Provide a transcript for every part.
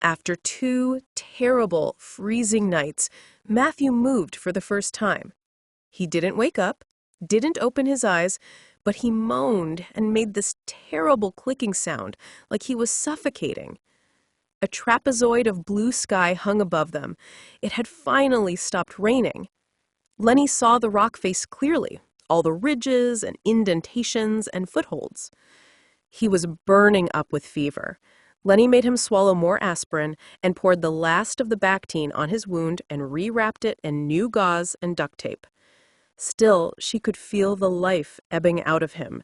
After 2 terrible, freezing nights, Matthew moved for the first time. He didn't wake up, didn't open his eyes, but he moaned and made this terrible clicking sound, like he was suffocating. A trapezoid of blue sky hung above them. It had finally stopped raining. Lenny saw the rock face clearly, all the ridges and indentations and footholds. He was burning up with fever. Lenny made him swallow more aspirin and poured the last of the Bactine on his wound and rewrapped it in new gauze and duct tape. Still, she could feel the life ebbing out of him.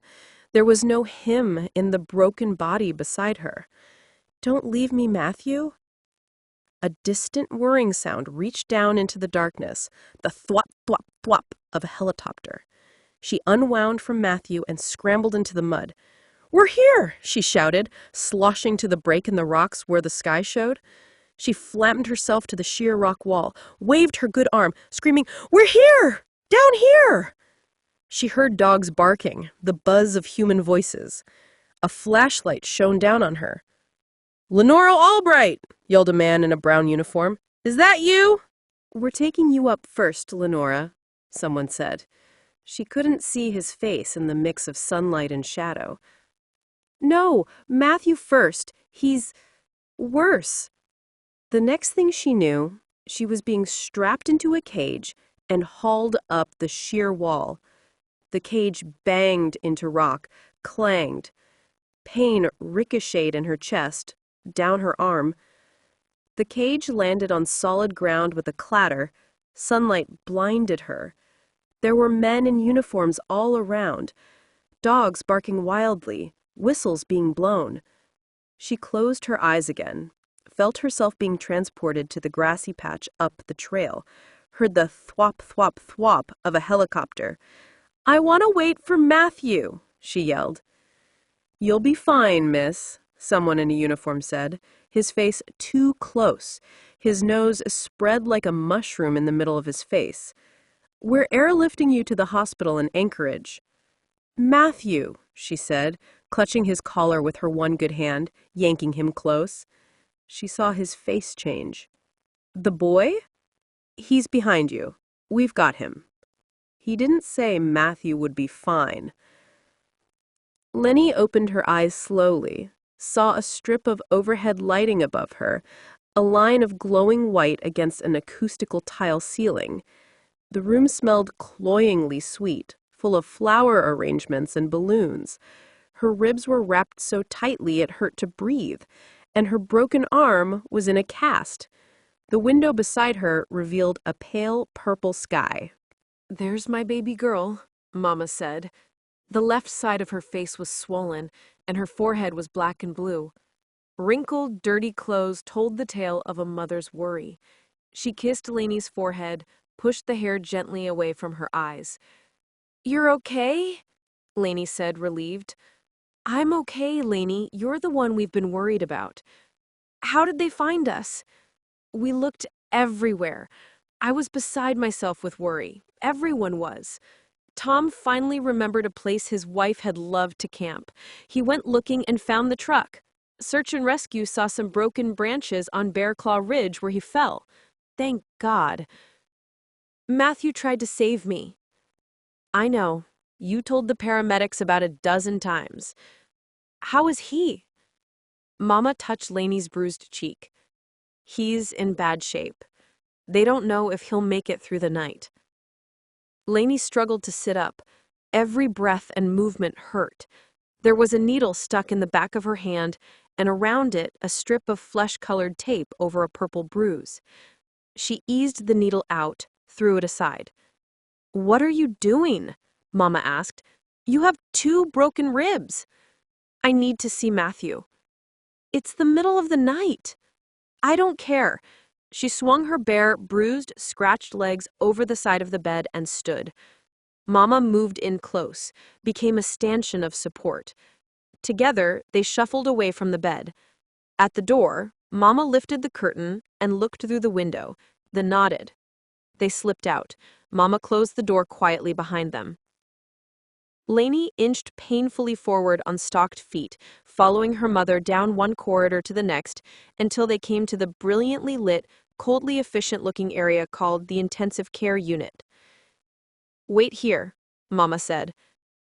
There was no him in the broken body beside her. "Don't leave me, Matthew." A distant whirring sound reached down into the darkness, the thwop, thwop, thwop of a helicopter. She unwound from Matthew and scrambled into the mud. "We're here!" she shouted, sloshing to the break in the rocks where the sky showed. She flattened herself to the sheer rock wall, waved her good arm, screaming, "We're here! Down here!" She heard dogs barking, the buzz of human voices. A flashlight shone down on her. "Lenora Albright!" yelled a man in a brown uniform. "Is that you?" "We're taking you up first, Lenora," someone said. She couldn't see his face in the mix of sunlight and shadow. "No, Matthew first. He's worse." The next thing she knew, she was being strapped into a cage and hauled up the sheer wall. The cage banged into rock, clanged. Pain ricocheted in her chest, down her arm. The cage landed on solid ground with a clatter. Sunlight blinded her. There were men in uniforms all around, dogs barking wildly, whistles being blown. She closed her eyes again, felt herself being transported to the grassy patch up the trail, heard the thwop, thwop, thwop of a helicopter. "I want to wait for Matthew," she yelled. "You'll be fine, miss," someone in a uniform said, his face too close, his nose spread like a mushroom in the middle of his face. "We're airlifting you to the hospital in Anchorage." "Matthew," she said, clutching his collar with her one good hand, yanking him close. She saw his face change. "The boy? He's behind you. We've got him." He didn't say Matthew would be fine. Lenny opened her eyes slowly, saw a strip of overhead lighting above her, a line of glowing white against an acoustical tile ceiling. The room smelled cloyingly sweet, full of flower arrangements and balloons. Her ribs were wrapped so tightly it hurt to breathe, and her broken arm was in a cast. The window beside her revealed a pale purple sky. "There's my baby girl," Mama said. The left side of her face was swollen, and her forehead was black and blue. Wrinkled, dirty clothes told the tale of a mother's worry. She kissed Lainey's forehead, pushed the hair gently away from her eyes. "You're okay?" Lainey said, relieved. "I'm okay, Lainey. You're the one we've been worried about." "How did they find us?" "We looked everywhere. I was beside myself with worry. Everyone was." Tom finally remembered a place his wife had loved to camp. He went looking and found the truck. Search and rescue saw some broken branches on Bear Claw Ridge where he fell. Thank God. "Matthew tried to save me." "I know. You told the paramedics about a dozen times." "How is he?" Mama touched Lainey's bruised cheek. "He's in bad shape. They don't know if he'll make it through the night." Lainey struggled to sit up. Every breath and movement hurt. There was a needle stuck in the back of her hand, and around it a strip of flesh-colored tape over a purple bruise. She eased the needle out, threw it aside. "What are you doing?" Mama asked. "You have 2 broken ribs." "I need to see Matthew." "It's the middle of the night." "I don't care." She swung her bare, bruised, scratched legs over the side of the bed and stood. Mama moved in close, became a stanchion of support. Together, they shuffled away from the bed. At the door, Mama lifted the curtain and looked through the window, then nodded. They slipped out. Mama closed the door quietly behind them. Lainey inched painfully forward on stocked feet, following her mother down one corridor to the next until they came to the brilliantly lit, coldly efficient-looking area called the intensive care unit. "Wait here," Mama said.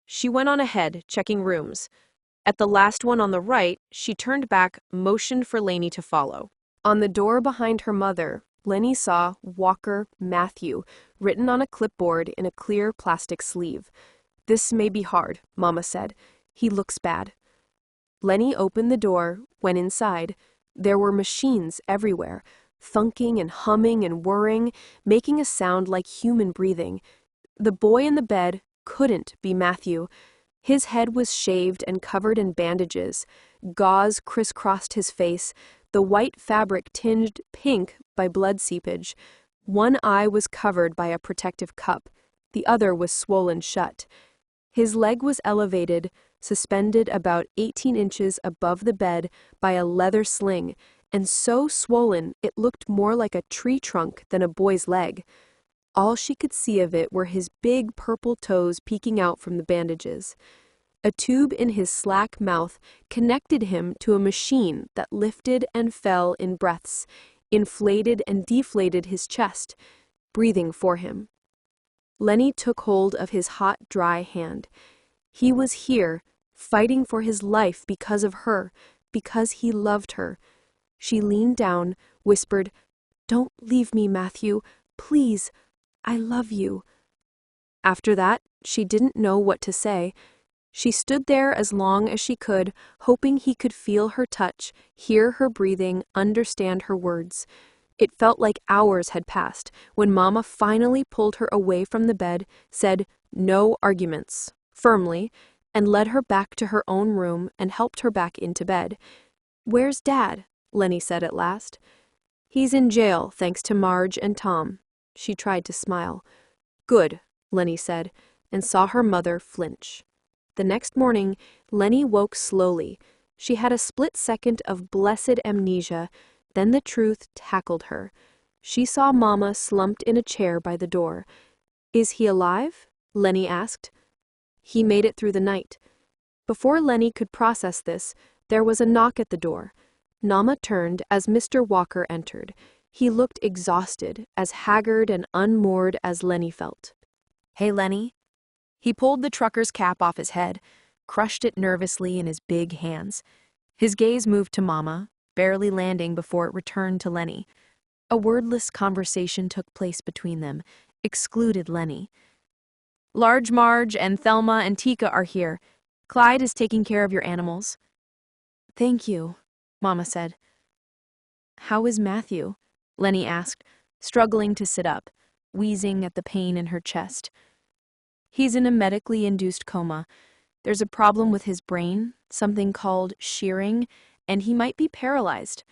She went on ahead, checking rooms. At the last one on the right, she turned back, motioned for Lainey to follow. On the door behind her mother, Lenny saw Walker Matthew written on a clipboard in a clear plastic sleeve. "This may be hard," Mama said. "He looks bad." Lenny opened the door, went inside. There were machines everywhere, thunking and humming and whirring, making a sound like human breathing. The boy in the bed couldn't be Matthew. His head was shaved and covered in bandages. Gauze crisscrossed his face, the white fabric tinged pink by blood seepage. One eye was covered by a protective cup. The other was swollen shut. His leg was elevated, suspended about 18 inches above the bed by a leather sling, and so swollen it looked more like a tree trunk than a boy's leg. All she could see of it were his big purple toes peeking out from the bandages. A tube in his slack mouth connected him to a machine that lifted and fell in breaths, inflated and deflated his chest, breathing for him. Lenny took hold of his hot, dry hand. He was here, fighting for his life because of her, because he loved her. She leaned down, whispered, "Don't leave me, Matthew. Please. I love you." After that, she didn't know what to say. She stood there as long as she could, hoping he could feel her touch, hear her breathing, understand her words. It felt like hours had passed when Mama finally pulled her away from the bed, said, "No arguments," firmly, and led her back to her own room and helped her back into bed. "Where's Dad?" Lenny said at last. "He's in jail, thanks to Marge and Tom." She tried to smile. "Good," Lenny said, and saw her mother flinch. The next morning, Lenny woke slowly. She had a split second of blessed amnesia. Then the truth tackled her. She saw Mama slumped in a chair by the door. "Is he alive?" Lenny asked. "He made it through the night." Before Lenny could process this, there was a knock at the door. Mama turned as Mr. Walker entered. He looked exhausted, as haggard and unmoored as Lenny felt. "Hey, Lenny." He pulled the trucker's cap off his head, crushed it nervously in his big hands. His gaze moved to Mama, barely landing before it returned to Lenny. A wordless conversation took place between them, excluded Lenny. "Large Marge and Thelma and Tika are here. Clyde is taking care of your animals." "Thank you," Mama said. "How is Matthew?" Lenny asked, struggling to sit up, wheezing at the pain in her chest. "He's in a medically induced coma. There's a problem with his brain, something called shearing, and he might be paralyzed.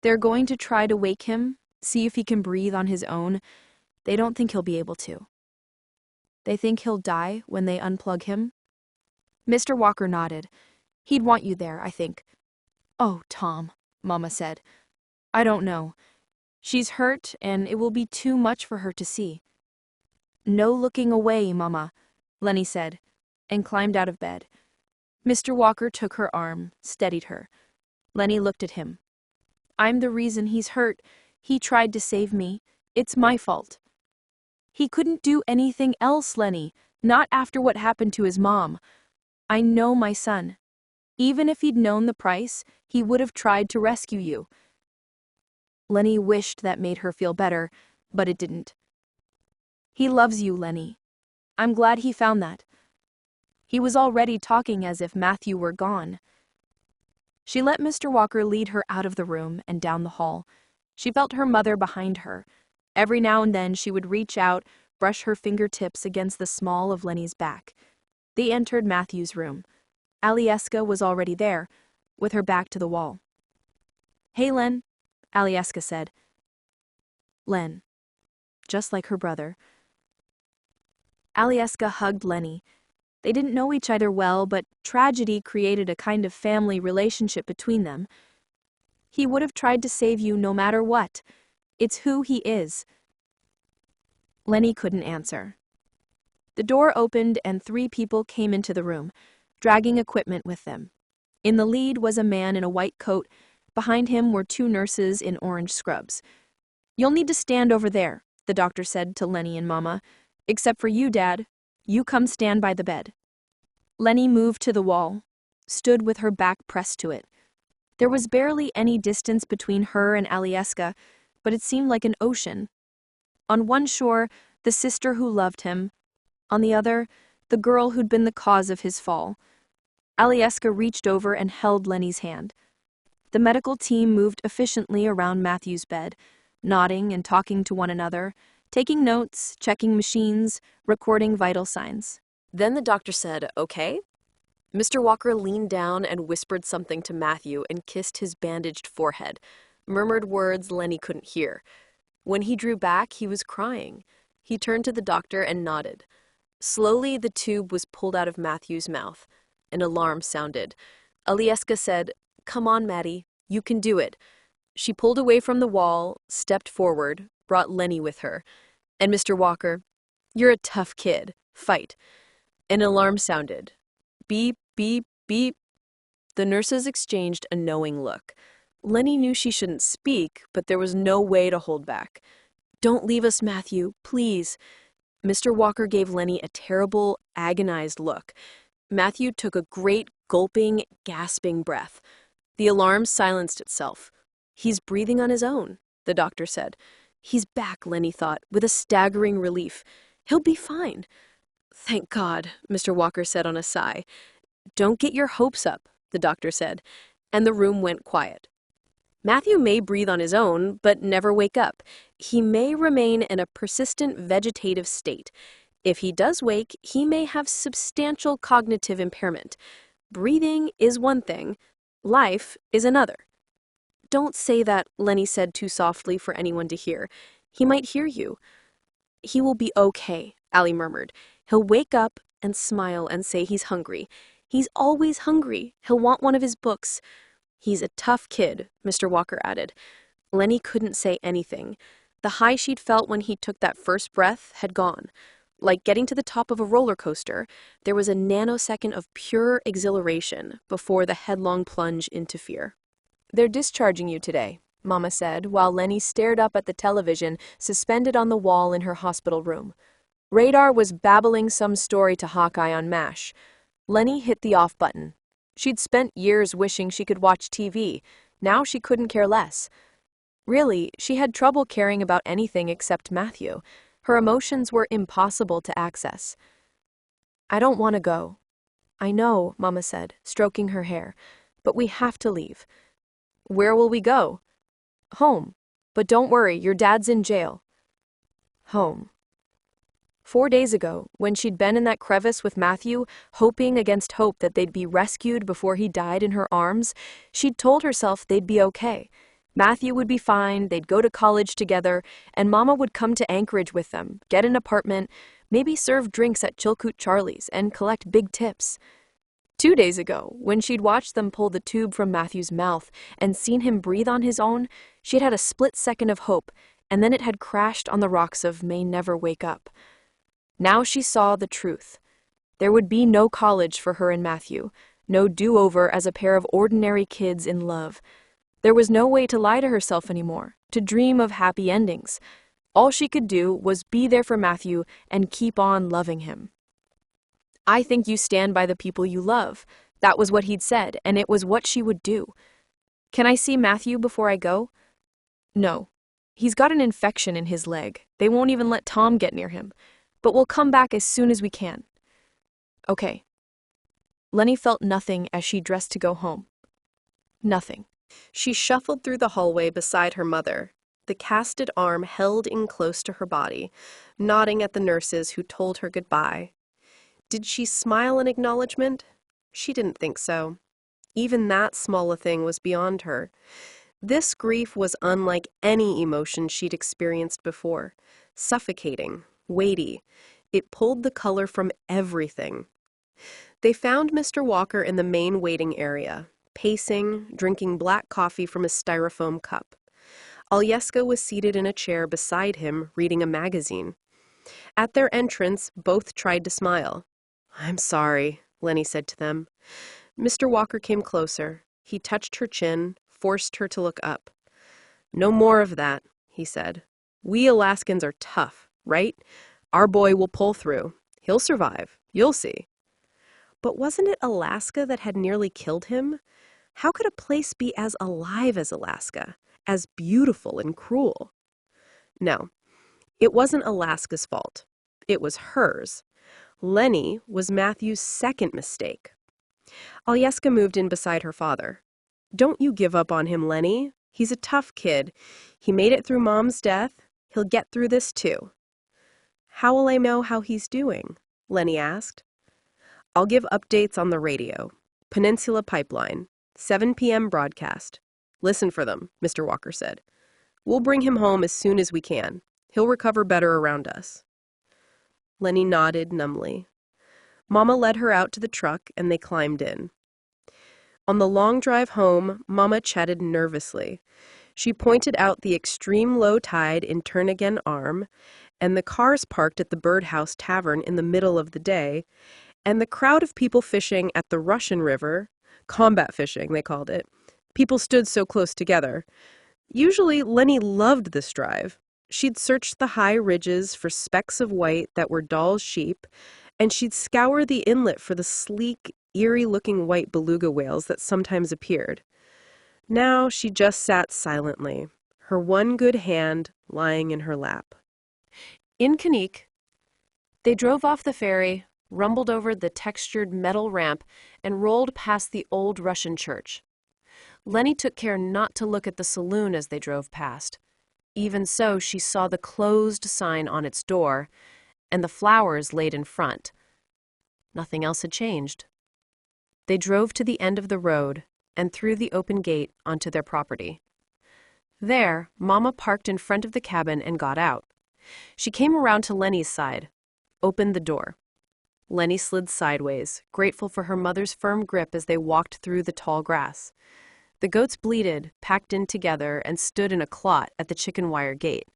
They're going to try to wake him, see if he can breathe on his own. They don't think he'll be able to." "They think he'll die when they unplug him?" Mr. Walker nodded. "He'd want you there, I think." "Oh, Tom," Mama said. "I don't know. She's hurt, and it will be too much for her to see." "No looking away, Mama," Lenny said, and climbed out of bed. Mr. Walker took her arm, steadied her. Lenny looked at him. "I'm the reason he's hurt. He tried to save me. It's my fault." "He couldn't do anything else, Lenny, not after what happened to his mom. I know my son. Even if he'd known the price, he would have tried to rescue you." Lenny wished that made her feel better, but it didn't. "He loves you, Lenny. I'm glad he found that." He was already talking as if Matthew were gone. She let Mr. Walker lead her out of the room and down the hall. She felt her mother behind her. Every now and then she would reach out, brush her fingertips against the small of Lenny's back. They entered Matthew's room. Alieska was already there, with her back to the wall. "Hey, Len," Alieska said. Len, just like her brother. Alieska hugged Lenny. They didn't know each other well, but tragedy created a kind of family relationship between them. "He would have tried to save you no matter what. It's who he is." Lenny couldn't answer. The door opened and 3 people came into the room, dragging equipment with them. In the lead was a man in a white coat. Behind him were 2 nurses in orange scrubs. "You'll need to stand over there," the doctor said to Lenny and Mama. "Except for you, Dad. You come stand by the bed." Lenny moved to the wall, stood with her back pressed to it. There was barely any distance between her and Alieska, but it seemed like an ocean. On one shore, the sister who loved him. On the other, the girl who'd been the cause of his fall. Alieska reached over and held Lenny's hand. The medical team moved efficiently around Matthew's bed, nodding and talking to one another, taking notes, checking machines, recording vital signs. Then the doctor said, "Okay?" Mr. Walker leaned down and whispered something to Matthew and kissed his bandaged forehead, murmured words Lenny couldn't hear. When he drew back, he was crying. He turned to the doctor and nodded. Slowly, the tube was pulled out of Matthew's mouth. An alarm sounded. Alieska said, "Come on, Maddie. You can do it." She pulled away from the wall, stepped forward, brought Lenny with her. And Mr. Walker, "You're a tough kid. Fight." An alarm sounded. Beep, beep, beep. The nurses exchanged a knowing look. Lenny knew she shouldn't speak, but there was no way to hold back. "Don't leave us, Matthew, please." Mr. Walker gave Lenny a terrible, agonized look. Matthew took a great, gulping, gasping breath. The alarm silenced itself. "He's breathing on his own," the doctor said. "He's back," Lenny thought, with a staggering relief. "He'll be fine." "Thank God," Mr. Walker said on a sigh. "Don't get your hopes up," the doctor said, and the room went quiet. Matthew may breathe on his own, but never wake up. He may remain in a persistent vegetative state. If he does wake, he may have substantial cognitive impairment. Breathing is one thing, life is another. "Don't say that," Lenny said too softly for anyone to hear. "He might hear you." "He will be okay," Allie murmured. "He'll wake up and smile and say he's hungry. He's always hungry. He'll want one of his books." "He's a tough kid," Mr. Walker added. Lenny couldn't say anything. The high she'd felt when he took that first breath had gone. Like getting to the top of a roller coaster, there was a nanosecond of pure exhilaration before the headlong plunge into fear. "They're discharging you today," Mama said, while Lenny stared up at the television suspended on the wall in her hospital room. Radar was babbling some story to Hawkeye on MASH. Lenny hit the off button. She'd spent years wishing she could watch TV. Now she couldn't care less. Really, she had trouble caring about anything except Matthew. Her emotions were impossible to access. "I don't want to go." "I know," Mama said, stroking her hair, "but we have to leave." "Where will we go?" "Home. But don't worry, your dad's in jail." Home. 4 days ago, when she'd been in that crevice with Matthew, hoping against hope that they'd be rescued before he died in her arms, she'd told herself they'd be okay. Matthew would be fine, they'd go to college together, and Mama would come to Anchorage with them, get an apartment, maybe serve drinks at Chilkoot Charlie's, and collect big tips. 2 days ago, when she'd watched them pull the tube from Matthew's mouth and seen him breathe on his own, she'd had a split second of hope, and then it had crashed on the rocks of May Never Wake Up. Now she saw the truth. There would be no college for her and Matthew, no do-over as a pair of ordinary kids in love. There was no way to lie to herself anymore, to dream of happy endings. All she could do was be there for Matthew and keep on loving him. "I think you stand by the people you love." That was what he'd said, and it was what she would do. "Can I see Matthew before I go?" "No. He's got an infection in his leg. They won't even let Tom get near him. But we'll come back as soon as we can." "Okay." Lenny felt nothing as she dressed to go home. Nothing. She shuffled through the hallway beside her mother, the casted arm held in close to her body, nodding at the nurses who told her goodbye. Did she smile in acknowledgement? She didn't think so. Even that small a thing was beyond her. This grief was unlike any emotion she'd experienced before. Suffocating. Weighty. It pulled the color from everything. They found Mr. Walker in the main waiting area, pacing, drinking black coffee from a styrofoam cup. Alyeska was seated in a chair beside him, reading a magazine. At their entrance, both tried to smile. "I'm sorry," Lenny said to them. Mr. Walker came closer. He touched her chin, forced her to look up. "No more of that," he said. "We Alaskans are tough, right? Our boy will pull through. He'll survive. You'll see." But wasn't it Alaska that had nearly killed him? How could a place be as alive as Alaska, as beautiful and cruel? No, it wasn't Alaska's fault. It was hers. Lenny was Matthew's second mistake. Alyeska moved in beside her father. "Don't you give up on him, Lenny. He's a tough kid. He made it through Mom's death. He'll get through this too." "How will I know how he's doing?" Lenny asked. "I'll give updates on the radio. Peninsula Pipeline, 7 p.m. broadcast. Listen for them," Mr. Walker said. "We'll bring him home as soon as we can. He'll recover better around us." Lenny nodded numbly. Mama led her out to the truck and they climbed in. On the long drive home, Mama chatted nervously. She pointed out the extreme low tide in Turnagain Arm, and the cars parked at the Birdhouse Tavern in the middle of the day, and the crowd of people fishing at the Russian River, combat fishing they called it. People stood so close together. Usually, Lenny loved this drive. She'd search the high ridges for specks of white that were Dall's sheep, and she'd scour the inlet for the sleek, eerie-looking white beluga whales that sometimes appeared. Now she just sat silently, her one good hand lying in her lap. In Kanik, they drove off the ferry, rumbled over the textured metal ramp, and rolled past the old Russian church. Lenny took care not to look at the saloon as they drove past. Even so, she saw the closed sign on its door and the flowers laid in front. Nothing else had changed. They drove to the end of the road and through the open gate onto their property. There, Mama parked in front of the cabin and got out. She came around to Lenny's side, opened the door. Lenny slid sideways, grateful for her mother's firm grip as they walked through the tall grass. The goats bleated, packed in together, and stood in a clot at the chicken wire gate.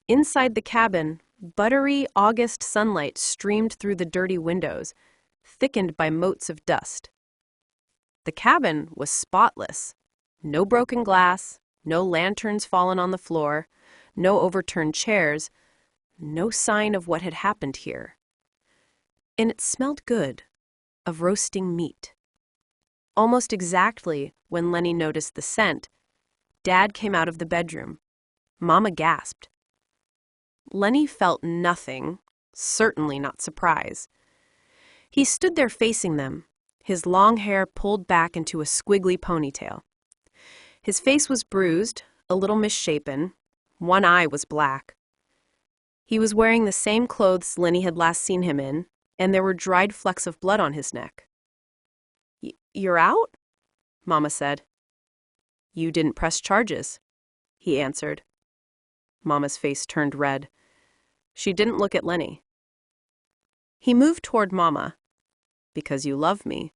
Inside the cabin, buttery August sunlight streamed through the dirty windows, thickened by motes of dust. The cabin was spotless. No broken glass, no lanterns fallen on the floor, no overturned chairs, no sign of what had happened here. And it smelled good, of roasting meat. Almost exactly when Lenny noticed the scent, Dad came out of the bedroom. Mama gasped. Lenny felt nothing, certainly not surprise. He stood there facing them, his long hair pulled back into a squiggly ponytail. His face was bruised, a little misshapen. One eye was black. He was wearing the same clothes Lenny had last seen him in, and there were dried flecks of blood on his neck. "You're out?" Mama said. "You didn't press charges," he answered. Mama's face turned red. She didn't look at Lenny. He moved toward Mama. "Because you love me,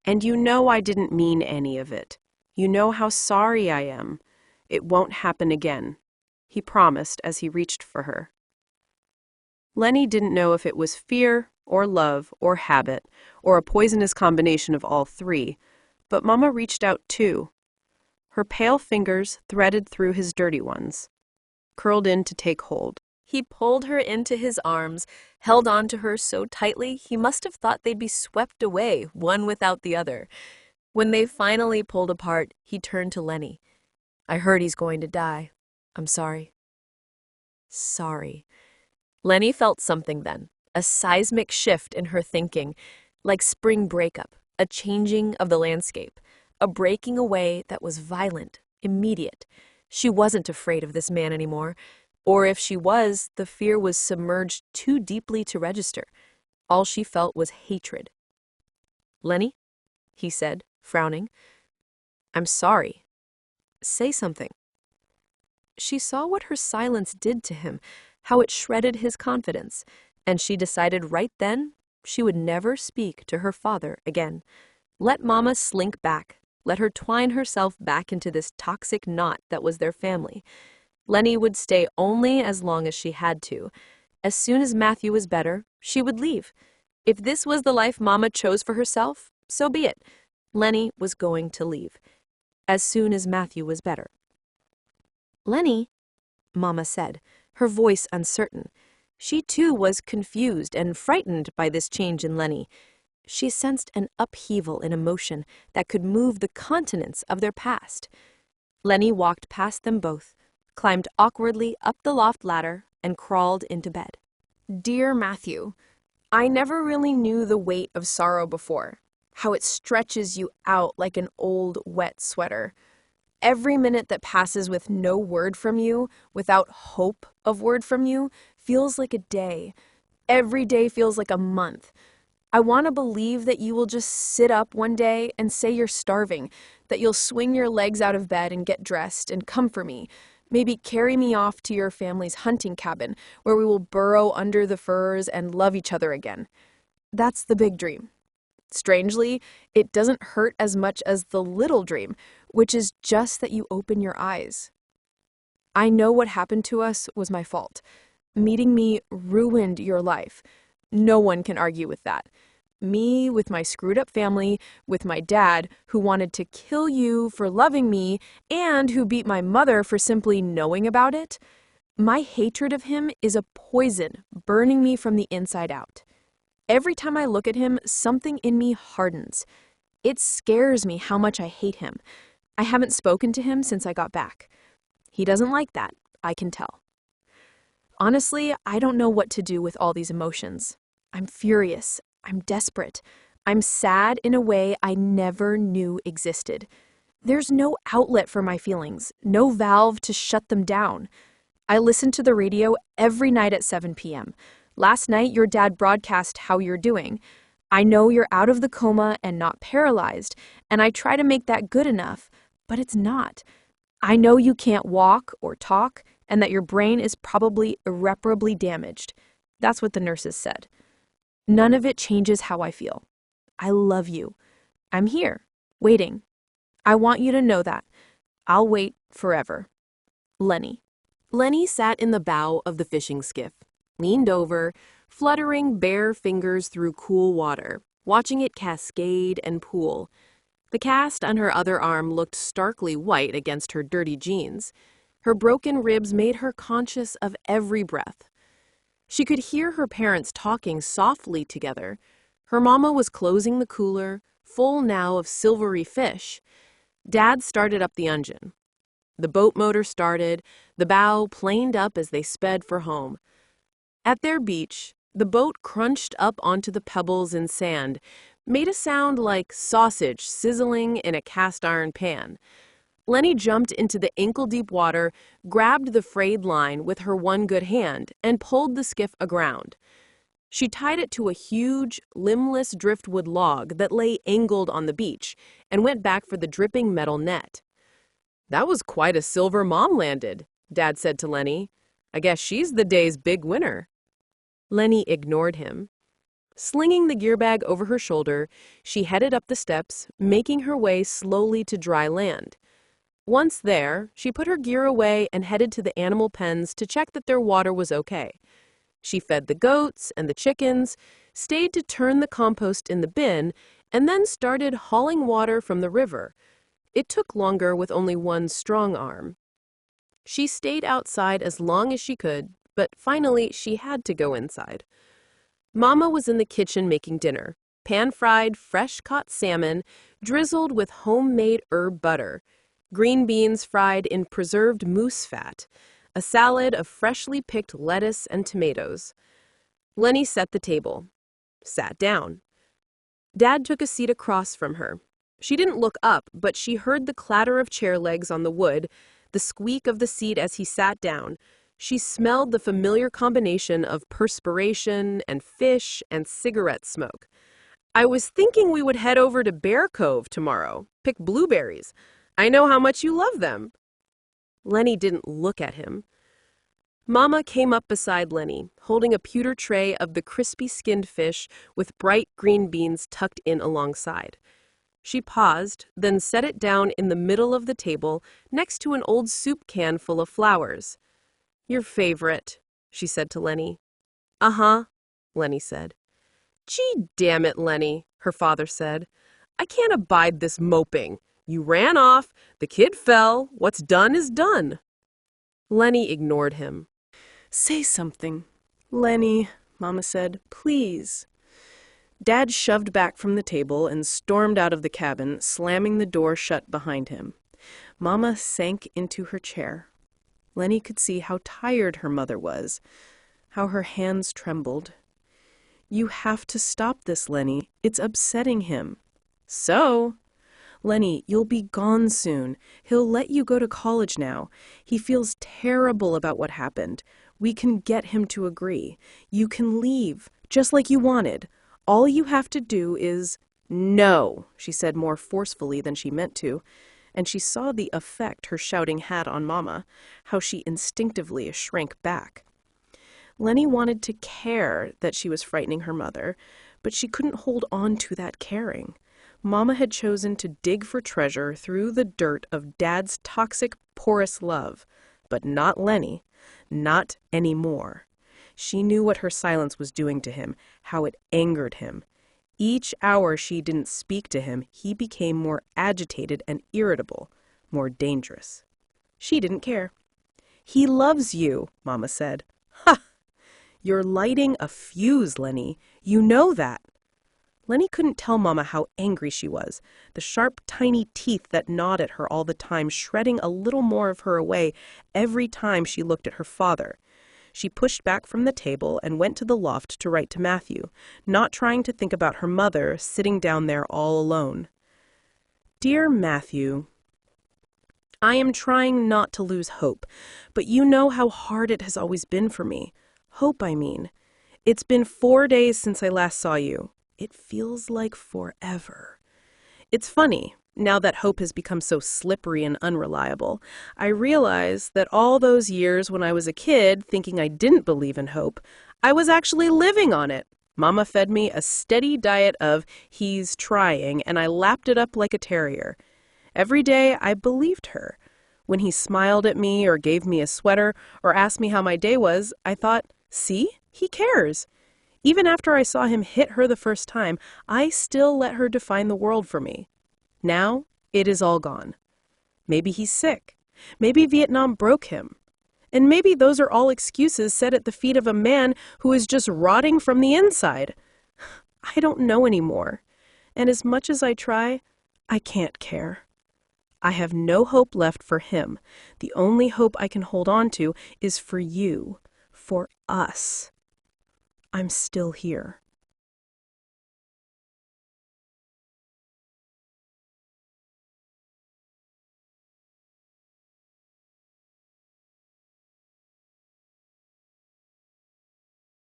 and you know I didn't mean any of it. You know how sorry I am. It won't happen again," he promised as he reached for her. Lenny didn't know if it was fear or love or habit or a poisonous combination of all three, but Mama reached out too. Her pale fingers threaded through his dirty ones, curled in to take hold. He pulled her into his arms, held on to her so tightly he must have thought they'd be swept away, one without the other. When they finally pulled apart, he turned to Lenny. "I heard he's going to die. I'm sorry." Sorry. Lenny felt something then, a seismic shift in her thinking, like spring breakup, a changing of the landscape, a breaking away that was violent, immediate. She wasn't afraid of this man anymore, or if she was, the fear was submerged too deeply to register. All she felt was hatred. "Lenny," he said, frowning, "I'm sorry. Say something." She saw what her silence did to him, how it shredded his confidence, and she decided right then she would never speak to her father again. Let Mama slink back, let her twine herself back into this toxic knot that was their family. Lenny would stay only as long as she had to, As soon as Matthew was better, she would leave. If this was the life Mama chose for herself, so be it. Lenny was going to leave. As soon as Matthew was better. "Lenny," Mama said, her voice uncertain. She too was confused and frightened by this change in Lenny. She sensed an upheaval in emotion that could move the continents of their past. Lenny walked past them both, climbed awkwardly up the loft ladder, and crawled into bed. Dear Matthew, I never really knew the weight of sorrow before, how it stretches you out like an old, wet sweater. Every minute that passes with no word from you, without hope of word from you, feels like a day. Every day feels like a month. I want to believe that you will just sit up one day and say you're starving, that you'll swing your legs out of bed and get dressed and come for me. Maybe carry me off to your family's hunting cabin, where we will burrow under the firs and love each other again. That's the big dream. Strangely, it doesn't hurt as much as the little dream, which is just that you open your eyes. I know what happened to us was my fault. Meeting me ruined your life. No one can argue with that. Me with my screwed up family, with my dad who wanted to kill you for loving me and who beat my mother for simply knowing about it. My hatred of him is a poison burning me from the inside out. Every time I look at him, something in me hardens. It scares me how much I hate him. I haven't spoken to him since I got back. He doesn't like that, I can tell. Honestly, I don't know what to do with all these emotions. I'm furious. I'm desperate. I'm sad in a way I never knew existed. There's no outlet for my feelings, no valve to shut them down. I listen to the radio every night at 7 p.m. Last night, your dad broadcast how you're doing. I know you're out of the coma and not paralyzed, and I try to make that good enough, but it's not. I know you can't walk or talk, and that your brain is probably irreparably damaged. That's what the nurses said. None of it changes how I feel. I love you. I'm here, waiting. I want you to know that. I'll wait forever. Lenny. Lenny sat in the bow of the fishing skiff, leaned over, fluttering bare fingers through cool water, watching it cascade and pool. The cast on her other arm looked starkly white against her dirty jeans. Her broken ribs made her conscious of every breath. She could hear her parents talking softly together. Her mama was closing the cooler, full now of silvery fish. Dad started up the engine. The boat motor started, the bow planed up as they sped for home. At their beach, the boat crunched up onto the pebbles and sand, made a sound like sausage sizzling in a cast-iron pan. Lenny jumped into the ankle-deep water, grabbed the frayed line with her one good hand, and pulled the skiff aground. She tied it to a huge, limbless driftwood log that lay angled on the beach, and went back for the dripping metal net. "That was quite a silver Mom landed," Dad said to Lenny. "I guess she's the day's big winner." Lenny ignored him. Slinging the gear bag over her shoulder, she headed up the steps, making her way slowly to dry land. Once there, she put her gear away and headed to the animal pens to check that their water was okay. She fed the goats and the chickens, stayed to turn the compost in the bin, and then started hauling water from the river. It took longer with only one strong arm. She stayed outside as long as she could, but finally she had to go inside. Mama was in the kitchen making dinner, pan-fried, fresh-caught salmon, drizzled with homemade herb butter, green beans fried in preserved moose fat, a salad of freshly picked lettuce and tomatoes. Lenny set the table, sat down. Dad took a seat across from her. She didn't look up, but she heard the clatter of chair legs on the wood, the squeak of the seat as he sat down. She smelled the familiar combination of perspiration and fish and cigarette smoke. "I was thinking we would head over to Bear Cove tomorrow, pick blueberries. I know how much you love them." Lenny didn't look at him. Mama came up beside Lenny, holding a pewter tray of the crispy-skinned fish with bright green beans tucked in alongside. She paused, then set it down in the middle of the table next to an old soup can full of flowers. "Your favorite," she said to Lenny. Uh-huh, Lenny said. Gee, damn it, Lenny, her father said. I can't abide this moping. You ran off, the kid fell, what's done is done. Lenny ignored him. Say something. Lenny, Mama said, please. Dad shoved back from the table and stormed out of the cabin, slamming the door shut behind him. Mama sank into her chair. Lenny could see how tired her mother was, how her hands trembled. You have to stop this, Lenny. It's upsetting him. So? Lenny, you'll be gone soon. He'll let you go to college now. He feels terrible about what happened. We can get him to agree. You can leave, just like you wanted. All you have to do is... No, she said more forcefully than she meant to, and she saw the effect her shouting had on Mama, how she instinctively shrank back. Lenny wanted to care that she was frightening her mother, but she couldn't hold on to that caring. Mama had chosen to dig for treasure through the dirt of Dad's toxic, porous love, but not Lenny, not anymore. She knew what her silence was doing to him, how it angered him. Each hour she didn't speak to him, he became more agitated and irritable, more dangerous. She didn't care. He loves you, Mama said. Ha! You're lighting a fuse, Lenny. You know that. Lenny couldn't tell Mama how angry she was, the sharp, tiny teeth that gnawed at her all the time, shredding a little more of her away every time she looked at her father. She pushed back from the table and went to the loft to write to Matthew, not trying to think about her mother sitting down there all alone. Dear Matthew, I am trying not to lose hope, but you know how hard it has always been for me. Hope, I mean. It's been 4 days since I last saw you. It feels like forever. It's funny, now that hope has become so slippery and unreliable. I realize that all those years when I was a kid, thinking I didn't believe in hope, I was actually living on it. Mama fed me a steady diet of he's trying, and I lapped it up like a terrier. Every day I believed her. When he smiled at me or gave me a sweater or asked me how my day was, I thought, see, he cares. Even after I saw him hit her the first time, I still let her define the world for me. Now, it is all gone. Maybe he's sick. Maybe Vietnam broke him. And maybe those are all excuses set at the feet of a man who is just rotting from the inside. I don't know anymore. And as much as I try, I can't care. I have no hope left for him. The only hope I can hold on to is for you, for us. I'm still here.